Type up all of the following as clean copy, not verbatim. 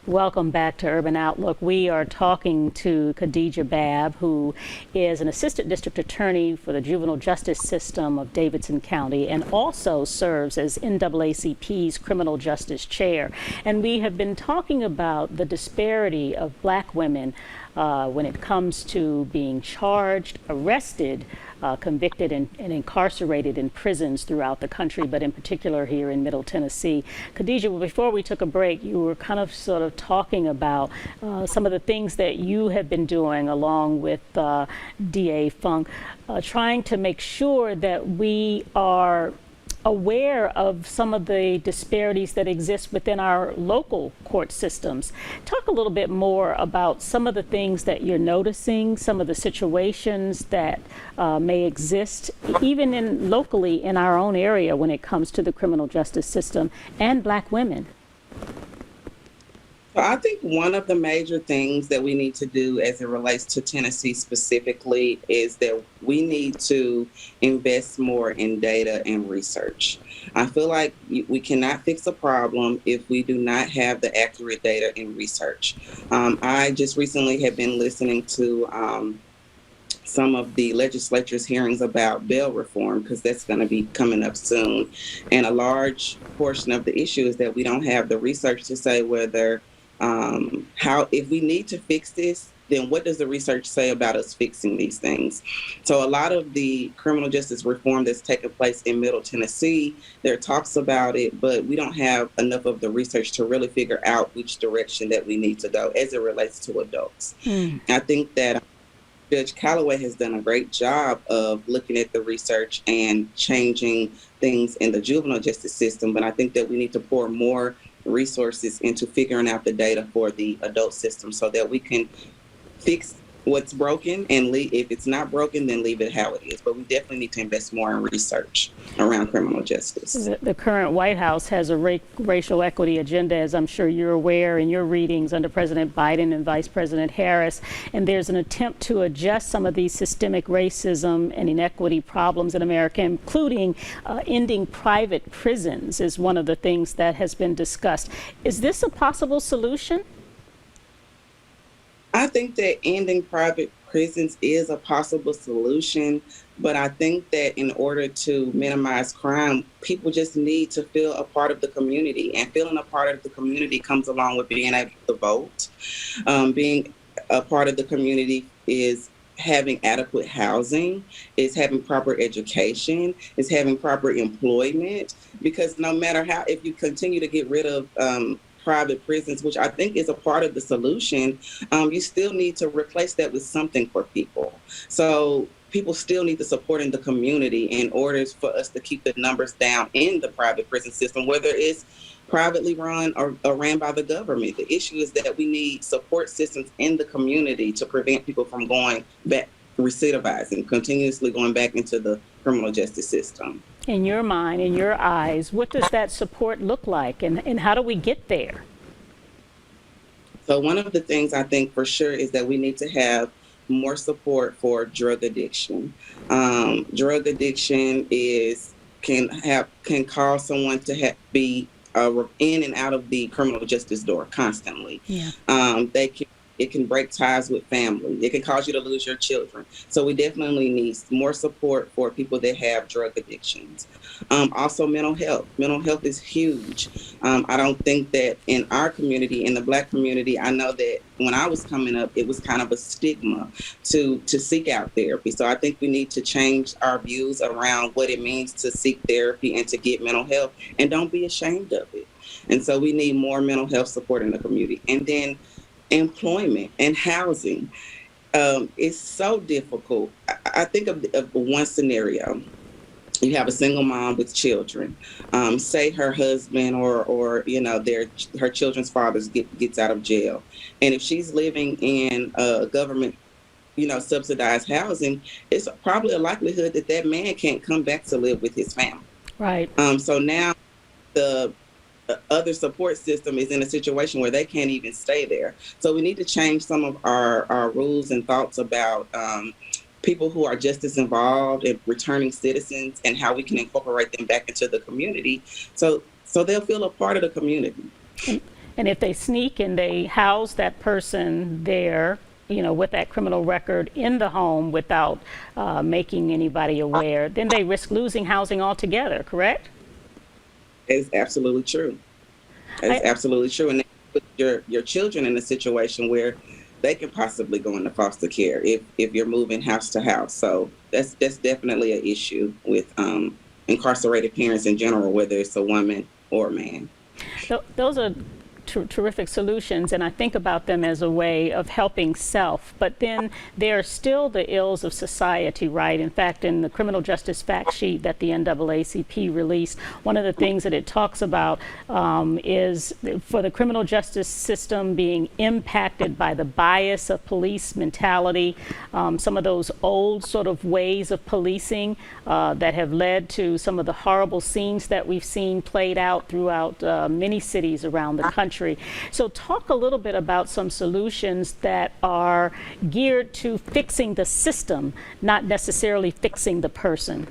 Welcome back to Urban Outlook. We are talking to Khadija Babb, who is an assistant district attorney for the juvenile justice system of Davidson County and also serves as NAACP's criminal justice chair. And we have been talking about the disparity of Black women when it comes to being charged, arrested, convicted, and incarcerated in prisons throughout the country, but in particular here in Middle Tennessee. Khadija, before we took a break, you were kind of sort of talking about some of the things that you have been doing along with DA Funk, trying to make sure that we are aware of some of the disparities that exist within our local court systems. Talk a little bit more about some of the things that you're noticing, some of the situations that may exist even locally in our own area when it comes to the criminal justice system and Black women. So I think one of the major things that we need to do as it relates to Tennessee specifically is that we need to invest more in data and research. I feel like we cannot fix a problem if we do not have the accurate data and research. I just recently have been listening to some of the legislature's hearings about bail reform, because that's going to be coming up soon. And a large portion of the issue is that we don't have the research to say whether if we need to fix this, then what does the research say about us fixing these things? So a lot of the criminal justice reform that's taking place in Middle Tennessee, there are talks about it, but we don't have enough of the research to really figure out which direction that we need to go as it relates to adults. I think that Judge Calloway has done a great job of looking at the research and changing things in the juvenile justice system, but I think that we need to pour more resources into figuring out the data for the adult system so that we can fix what's broken and if it's not broken, then leave it how it is. But we definitely need to invest more in research around criminal justice. The current White House has a racial equity agenda, as I'm sure you're aware in your readings under President Biden and Vice President Harris. And there's an attempt to adjust some of these systemic racism and inequity problems in America, including ending private prisons is one of the things that has been discussed. Is this a possible solution? I think that ending private prisons is a possible solution, but I think that in order to minimize crime, people just need to feel a part of the community, and feeling a part of the community comes along with being able to vote. Being a part of the community is having adequate housing, is having proper education, is having proper employment, because no matter how, if you continue to get rid of private prisons, which I think is a part of the solution, you still need to replace that with something for people. So people still need the support in the community in order for us to keep the numbers down in the private prison system, whether it's privately run or ran by the government. The issue is that we need support systems in the community to prevent people from going back, recidivizing, continuously going back into the criminal justice system. In your mind, in your eyes, what does that support look like, and how do we get there? So one of the things I think for sure is that we need to have more support for drug addiction. Drug addiction can cause someone to be in and out of the criminal justice door constantly. Yeah. It can break ties with family. It can cause you to lose your children. So we definitely need more support for people that have drug addictions. Also mental health. Mental health is huge. I don't think that in our community, in the Black community, I know that when I was coming up, it was kind of a stigma to seek out therapy. So I think we need to change our views around what it means to seek therapy and to get mental health, and don't be ashamed of it. And so we need more mental health support in the community. And then employment and housing. It's so difficult. I think of one scenario. You have a single mom with children. Say her husband or her children's father gets out of jail. And if she's living in government subsidized housing, it's probably a likelihood that man can't come back to live with his family. Right. So now the other support system is in a situation where they can't even stay there. So we need to change some of our rules and thoughts about people who are justice involved and returning citizens, and how we can incorporate them back into the community so they'll feel a part of the community. And if they sneak and they house that person there, with that criminal record in the home without making anybody aware, then they risk losing housing altogether, correct? That is absolutely true. That is absolutely true. And put your children in a situation where they can possibly go into foster care if you're moving house to house. So that's definitely an issue with incarcerated parents in general, whether it's a woman or a man. Those are terrific solutions, and I think about them as a way of helping self, but then there are still the ills of society, right? In fact, in the criminal justice fact sheet that the NAACP released, one of the things that it talks about is for the criminal justice system being impacted by the bias of police mentality, some of those old sort of ways of policing that have led to some of the horrible scenes that we've seen played out throughout many cities around the country. So talk a little bit about some solutions that are geared to fixing the system, not necessarily fixing the person.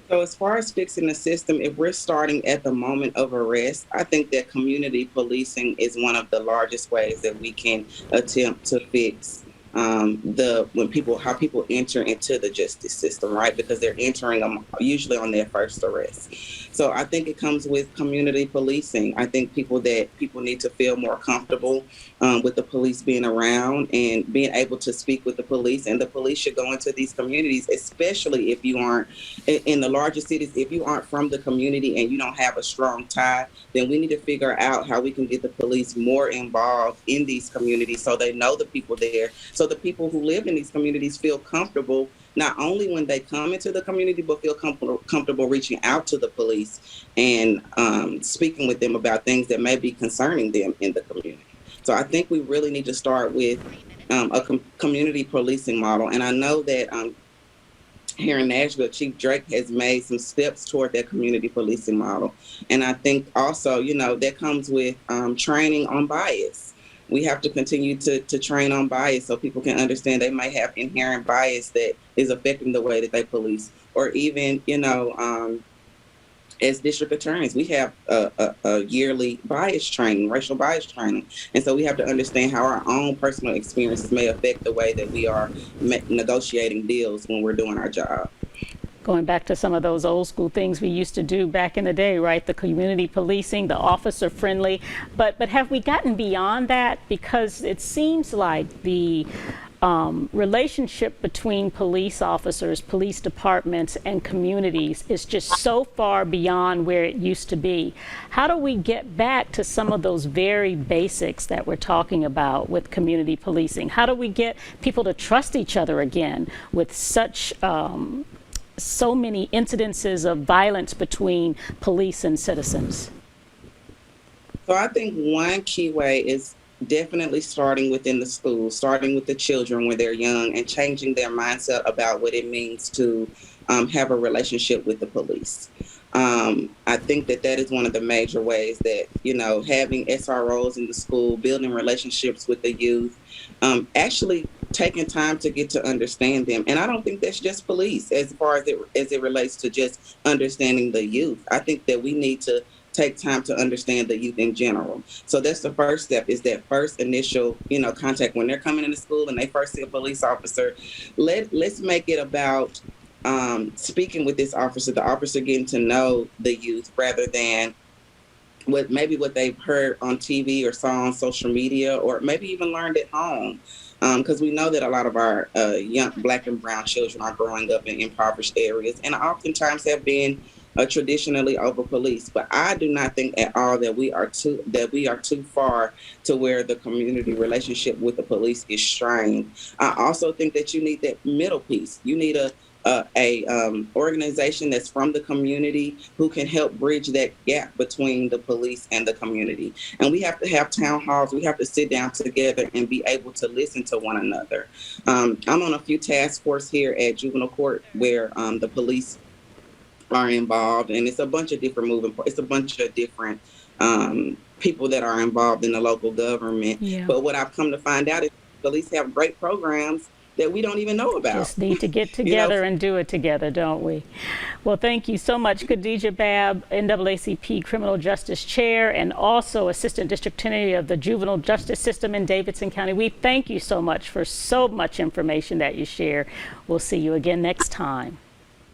So as far as fixing the system, if we're starting at the moment of arrest, I think that community policing is one of the largest ways that we can attempt to fix how people enter into the justice system, right? Because they're entering them usually on their first arrest. So I think it comes with community policing. I think people need to feel more comfortable with the police being around and being able to speak with the police. And the police should go into these communities, especially if you aren't in the larger cities. If you aren't from the community and you don't have a strong tie, then we need to figure out how we can get the police more involved in these communities so they know the people there. So the people who live in these communities feel comfortable, not only when they come into the community, but feel comfortable reaching out to the police and speaking with them about things that may be concerning them in the community. So I think we really need to start with a community policing model. And I know that here in Nashville, Chief Drake has made some steps toward that community policing model. And I think also, that comes with training on bias. We have to continue to train on bias so people can understand they might have inherent bias that is affecting the way that they police. Or even, as district attorneys, we have a yearly bias training, racial bias training. And so we have to understand how our own personal experiences may affect the way that we are negotiating deals when we're doing our job. Going back to some of those old school things we used to do back in the day, right? The community policing, the officer friendly. But have we gotten beyond that? Because it seems like the relationship between police officers, police departments, and communities is just so far beyond where it used to be. How do we get back to some of those very basics that we're talking about with community policing? How do we get people to trust each other again with such so many incidences of violence between police and citizens? So I think one key way is definitely starting within the school, starting with the children when they're young and changing their mindset about what it means to have a relationship with the police. I think that is one of the major ways that, having SROs in the school, building relationships with the youth, actually taking time to get to understand them. And I don't think that's just police as far as it relates to just understanding the youth. I think that we need to take time to understand the youth in general. So that's the first step, is that first initial, contact when they're coming into school and they first see a police officer. Let's make it about speaking with this officer, the officer getting to know the youth rather than what they've heard on TV or saw on social media, or maybe even learned at home. Because we know that a lot of our young Black and brown children are growing up in impoverished areas and oftentimes have been traditionally over policed. But I do not think at all that we are too far to where the community relationship with the police is strained. I also think that you need that middle piece. You need a organization that's from the community who can help bridge that gap between the police and the community. And we have to have town halls. We have to sit down together and be able to listen to one another. I'm on a few task force here at Juvenile Court where the police are involved, and it's a bunch of different it's a bunch of different people that are involved in the local government. Yeah. But what I've come to find out is police have great programs that we don't even know about. Just need to get together and do it together, don't we? Well, thank you so much, Khadija Babb, NAACP Criminal Justice Chair and also Assistant District Attorney of the Juvenile Justice System in Davidson County. We thank you so much for so much information that you share. We'll see you again next time.